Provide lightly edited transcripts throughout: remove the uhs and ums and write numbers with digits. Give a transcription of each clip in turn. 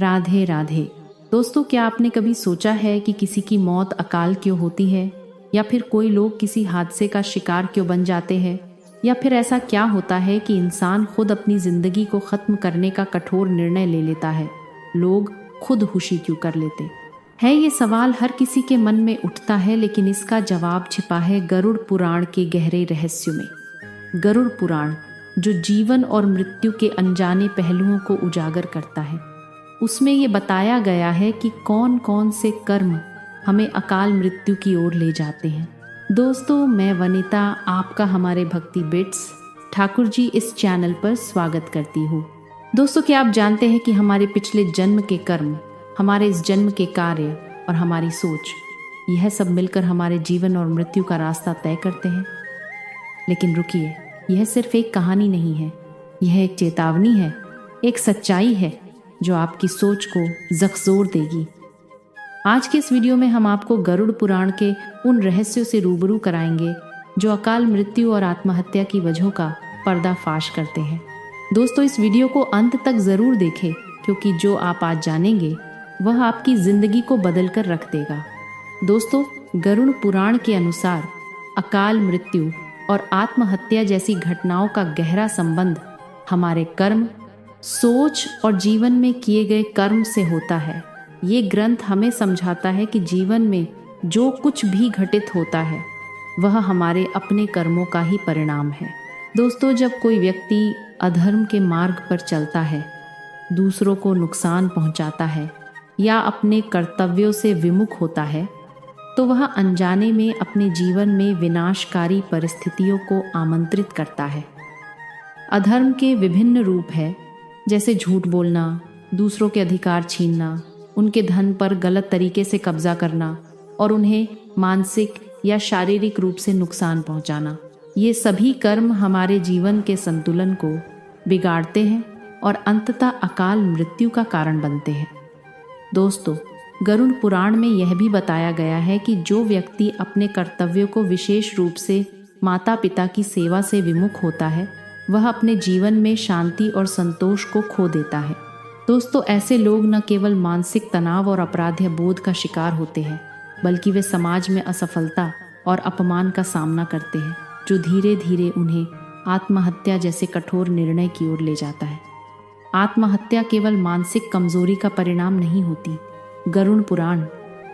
राधे राधे। दोस्तों, क्या आपने कभी सोचा है कि किसी की मौत अकाल क्यों होती है, या फिर कोई लोग किसी हादसे का शिकार क्यों बन जाते हैं, या फिर ऐसा क्या होता है कि इंसान खुद अपनी जिंदगी को खत्म करने का कठोर निर्णय ले लेता है। लोग खुदकुशी क्यों कर लेते हैं? ये सवाल हर किसी के मन में उठता है, लेकिन इसका जवाब छिपा है गरुड़ पुराण के गहरे रहस्यों में। गरुड़ पुराण, जो जीवन और मृत्यु के अनजाने पहलुओं को उजागर करता है, उसमें ये बताया गया है कि कौन कौन से कर्म हमें अकाल मृत्यु की ओर ले जाते हैं। दोस्तों, मैं वनिता आपका हमारे भक्ति बिट्स ठाकुर जी इस चैनल पर स्वागत करती हूँ। दोस्तों, क्या आप जानते हैं कि हमारे पिछले जन्म के कर्म, हमारे इस जन्म के कार्य और हमारी सोच, यह सब मिलकर हमारे जीवन और मृत्यु का रास्ता तय करते हैं। लेकिन रुकिए, यह सिर्फ एक कहानी नहीं है, यह एक चेतावनी है, एक सच्चाई है जो आपकी सोच को झकझोर देगी। आज के इस वीडियो में हम आपको गरुड़ पुराण के उन रहस्यों से रूबरू कराएंगे जो अकाल मृत्यु और आत्महत्या की वजहों का पर्दाफाश करते हैं। दोस्तों, इस वीडियो को अंत तक जरूर देखें, क्योंकि जो आप आज जानेंगे वह आपकी जिंदगी को बदल कर रख देगा। दोस्तों, गरुड़ पुराण के अनुसार अकाल मृत्यु और आत्महत्या जैसी घटनाओं का गहरा संबंध हमारे कर्म, सोच और जीवन में किए गए कर्म से होता है। ये ग्रंथ हमें समझाता है कि जीवन में जो कुछ भी घटित होता है वह हमारे अपने कर्मों का ही परिणाम है। दोस्तों, जब कोई व्यक्ति अधर्म के मार्ग पर चलता है, दूसरों को नुकसान पहुंचाता है या अपने कर्तव्यों से विमुख होता है, तो वह अनजाने में अपने जीवन में विनाशकारी परिस्थितियों को आमंत्रित करता है। अधर्म के विभिन्न रूप हैं, जैसे झूठ बोलना, दूसरों के अधिकार छीनना, उनके धन पर गलत तरीके से कब्जा करना और उन्हें मानसिक या शारीरिक रूप से नुकसान पहुंचाना। ये सभी कर्म हमारे जीवन के संतुलन को बिगाड़ते हैं और अंततः अकाल मृत्यु का कारण बनते हैं। दोस्तों, गरुड़ पुराण में यह भी बताया गया है कि जो व्यक्ति अपने कर्तव्यों को विशेष रूप से माता पिता की सेवा से विमुख होता है, वह अपने जीवन में शांति और संतोष को खो देता है। दोस्तों, ऐसे लोग न केवल मानसिक तनाव और अपराध बोध का शिकार होते हैं, बल्कि वे समाज में असफलता और अपमान का सामना करते हैं, जो धीरे धीरे उन्हें आत्महत्या जैसे कठोर निर्णय की ओर ले जाता है। आत्महत्या केवल मानसिक कमजोरी का परिणाम नहीं होती। गरुड़ पुराण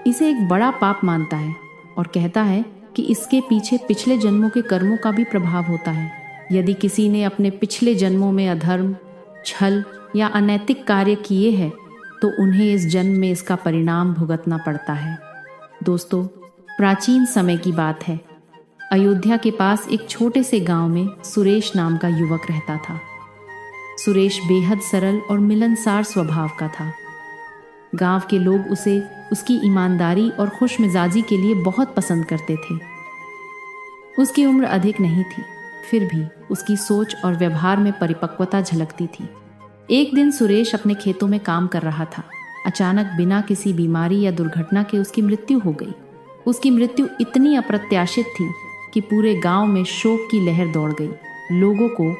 इसे एक बड़ा पाप मानता है और कहता है कि इसके पीछे पिछले जन्मों के कर्मों का भी प्रभाव होता है। यदि किसी ने अपने पिछले जन्मों में अधर्म, छल या अनैतिक कार्य किए हैं, तो उन्हें इस जन्म में इसका परिणाम भुगतना पड़ता है। दोस्तों, प्राचीन समय की बात है। अयोध्या के पास एक छोटे से गांव में सुरेश नाम का युवक रहता था। सुरेश बेहद सरल और मिलनसार स्वभाव का था। गांव के लोग उसे उसकी ईमानदारी और खुशमिजाजी के लिए बहुत पसंद करते थे। उसकी उम्र अधिक नहीं थी, फिर भी उसकी सोच और व्यवहार में परिपक्वता झलकती थी। एक दिन सुरेश अपने खेतों में काम कर रहा था। अचानक बिना किसी बीमारी या दुर्घटना के उसकी मृत्यु हो गई। उसकी मृत्यु इतनी अप्रत्याशित थी कि पूरे गांव में शोक की लहर दौड़ गई। लोगों को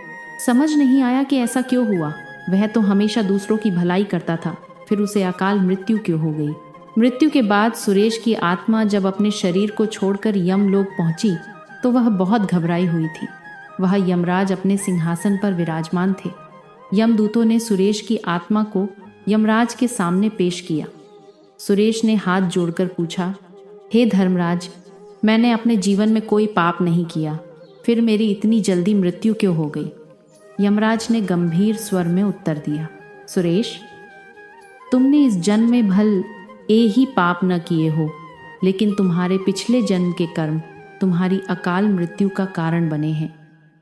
समझ नहीं आया कि ऐसा क्यों हुआ। वह तो हमेशा दूसरों की भलाई करता था, फिर उसे अकाल मृत्यु क्यों हो गई। मृत्यु के बाद सुरेश की आत्मा जब अपने शरीर को छोड़कर यमलोक पहुंची, तो वह बहुत घबराई हुई थी। वह यमराज अपने सिंहासन पर विराजमान थे। यमदूतों ने सुरेश की आत्मा को यमराज के सामने पेश किया। सुरेश ने हाथ जोड़कर पूछा, हे धर्मराज, मैंने अपने जीवन में कोई पाप नहीं किया, फिर मेरी इतनी जल्दी मृत्यु क्यों हो गई? यमराज ने गंभीर स्वर में उत्तर दिया, सुरेश, तुमने इस जन्म में भल ही पाप न किए हो, लेकिन तुम्हारे पिछले जन्म के कर्म तुम्हारी अकाल मृत्यु का कारण बने हैं।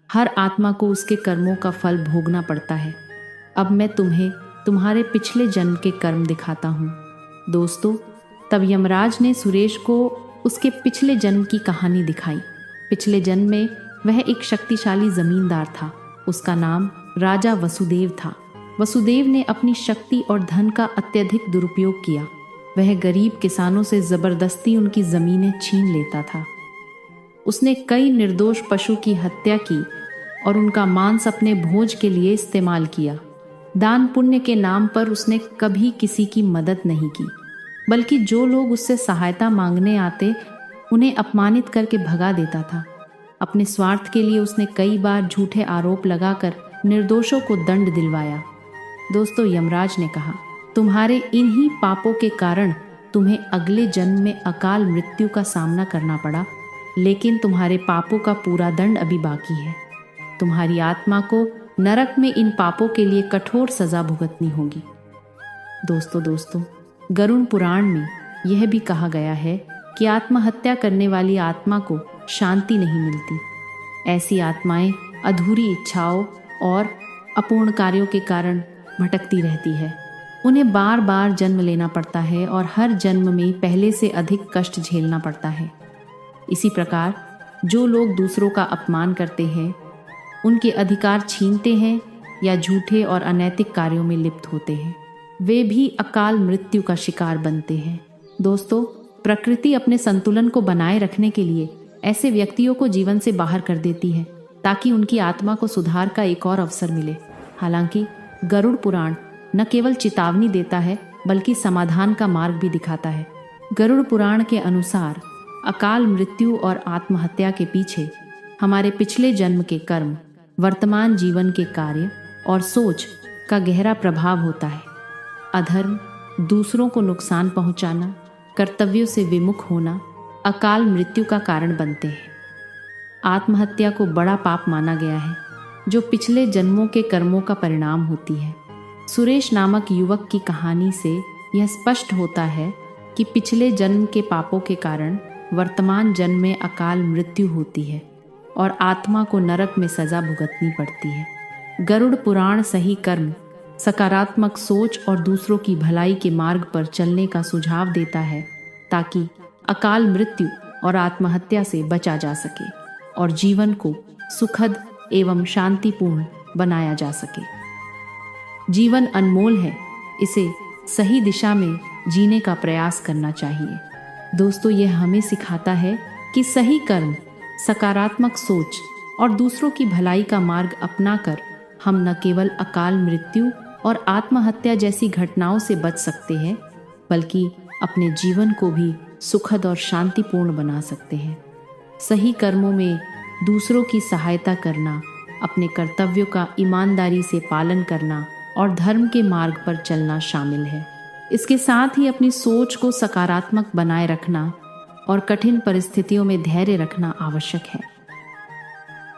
हर आत्मा को उसके कर्मों का फल भोगना पड़ता है। अब मैं तुम्हें तुम्हारे पिछले जन्म के कर्म दिखाता हूँ। दोस्तों, तब यमराज ने सुरेश को उसके पिछले जन्म की कहानी दिखाई। पिछले जन्म में वह एक शक्तिशाली जमींदार था। उसका नाम राजा वसुदेव था। वसुदेव ने अपनी शक्ति और धन का अत्यधिक दुरुपयोग किया। वह गरीब किसानों से जबरदस्ती उनकी जमीनें छीन लेता था। उसने कई निर्दोष पशु की हत्या की और उनका मांस अपने भोज के लिए इस्तेमाल किया। दान पुण्य के नाम पर उसने कभी किसी की मदद नहीं की, बल्कि जो लोग उससे सहायता मांगने आते उन्हें अपमानित करके भगा देता था। अपने स्वार्थ के लिए उसने कई बार झूठे आरोप लगाकर निर्दोषों को दंड दिलवाया। दोस्तों, यमराज ने कहा, तुम्हारे इन्हीं पापों के कारण तुम्हें अगले जन्म में अकाल मृत्यु का सामना करना पड़ा, लेकिन तुम्हारे पापों का पूरा दंड अभी बाकी है। तुम्हारी आत्मा को नरक में इन पापों के लिए कठोर सजा भुगतनी होगी। दोस्तों, गरुड़ पुराण में यह भी कहा गया है कि आत्महत्या करने वाली आत्मा को शांति नहीं मिलती। ऐसी आत्माएं अधूरी इच्छाओं और अपूर्ण कार्यों के कारण भटकती रहती है। उन्हें बार बार जन्म लेना पड़ता है और हर जन्म में पहले से अधिक कष्ट झेलना पड़ता है। इसी प्रकार जो लोग दूसरों का अपमान करते हैं, उनके अधिकार छीनते हैं या झूठे और अनैतिक कार्यों में लिप्त होते हैं, वे भी अकाल मृत्यु का शिकार बनते हैं। दोस्तों, प्रकृति अपने संतुलन को बनाए रखने के लिए ऐसे व्यक्तियों को जीवन से बाहर कर देती है ताकि उनकी आत्मा को सुधार का एक और अवसर मिले। हालांकि गरुड़ पुराण न केवल चेतावनी देता है बल्कि समाधान का मार्ग भी दिखाता है। गरुड़ पुराण के अनुसार अकाल मृत्यु और आत्महत्या के पीछे हमारे पिछले जन्म के कर्म, वर्तमान जीवन के कार्य और सोच का गहरा प्रभाव होता है। अधर्म, दूसरों को नुकसान पहुंचाना, कर्तव्यों से विमुख होना अकाल मृत्यु का कारण बनते हैं। आत्महत्या को बड़ा पाप माना गया है, जो पिछले जन्मों के कर्मों का परिणाम होती है। सुरेश नामक युवक की कहानी से यह स्पष्ट होता है कि पिछले जन्म के पापों के कारण वर्तमान जन्म में अकाल मृत्यु होती है और आत्मा को नरक में सजा भुगतनी पड़ती है। गरुड़ पुराण सही कर्म, सकारात्मक सोच और दूसरों की भलाई के मार्ग पर चलने का सुझाव देता है ताकि अकाल मृत्यु और आत्महत्या से बचा जा सके और जीवन को सुखद एवं शांतिपूर्ण बनाया जा सके। जीवन अनमोल है, इसे सही दिशा में जीने का प्रयास करना चाहिए। दोस्तों, यह हमें सिखाता है कि सही कर्म, सकारात्मक सोच और दूसरों की भलाई का मार्ग अपनाकर हम न केवल अकाल मृत्यु और आत्महत्या जैसी घटनाओं से बच सकते हैं, बल्कि अपने जीवन को भी सुखद और शांतिपूर्ण बना सकते हैं। सही कर्मों में दूसरों की सहायता करना, अपने कर्तव्यों का ईमानदारी से पालन करना और धर्म के मार्ग पर चलना शामिल है। इसके साथ ही अपनी सोच को सकारात्मक बनाए रखना और कठिन परिस्थितियों में धैर्य रखना आवश्यक है।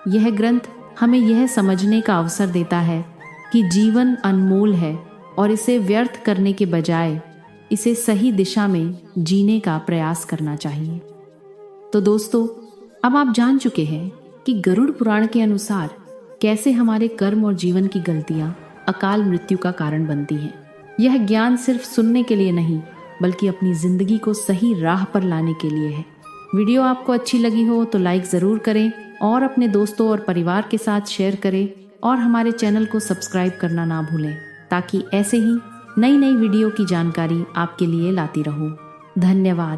यह ग्रंथ हमें यह समझने का अवसर देता है कि जीवन अनमोल है और इसे व्यर्थ करने के बजाय इसे सही दिशा में जीने का प्रयास करना चाहिए। तो दोस्तों, अब आप जान चुके हैं कि गरुड़ पुराण के अनुसार कैसे हमारे कर्म और जीवन की गलतियां अकाल मृत्यु का कारण बनती हैं। यह ज्ञान सिर्फ सुनने के लिए नहीं, बल्कि अपनी जिंदगी को सही राह पर लाने के लिए है। वीडियो आपको अच्छी लगी हो तो लाइक ज़रूर करें और अपने दोस्तों और परिवार के साथ शेयर करें और हमारे चैनल को सब्सक्राइब करना ना भूलें, ताकि ऐसे ही नई नई वीडियो की जानकारी आपके लिए लाती रहूं। धन्यवाद।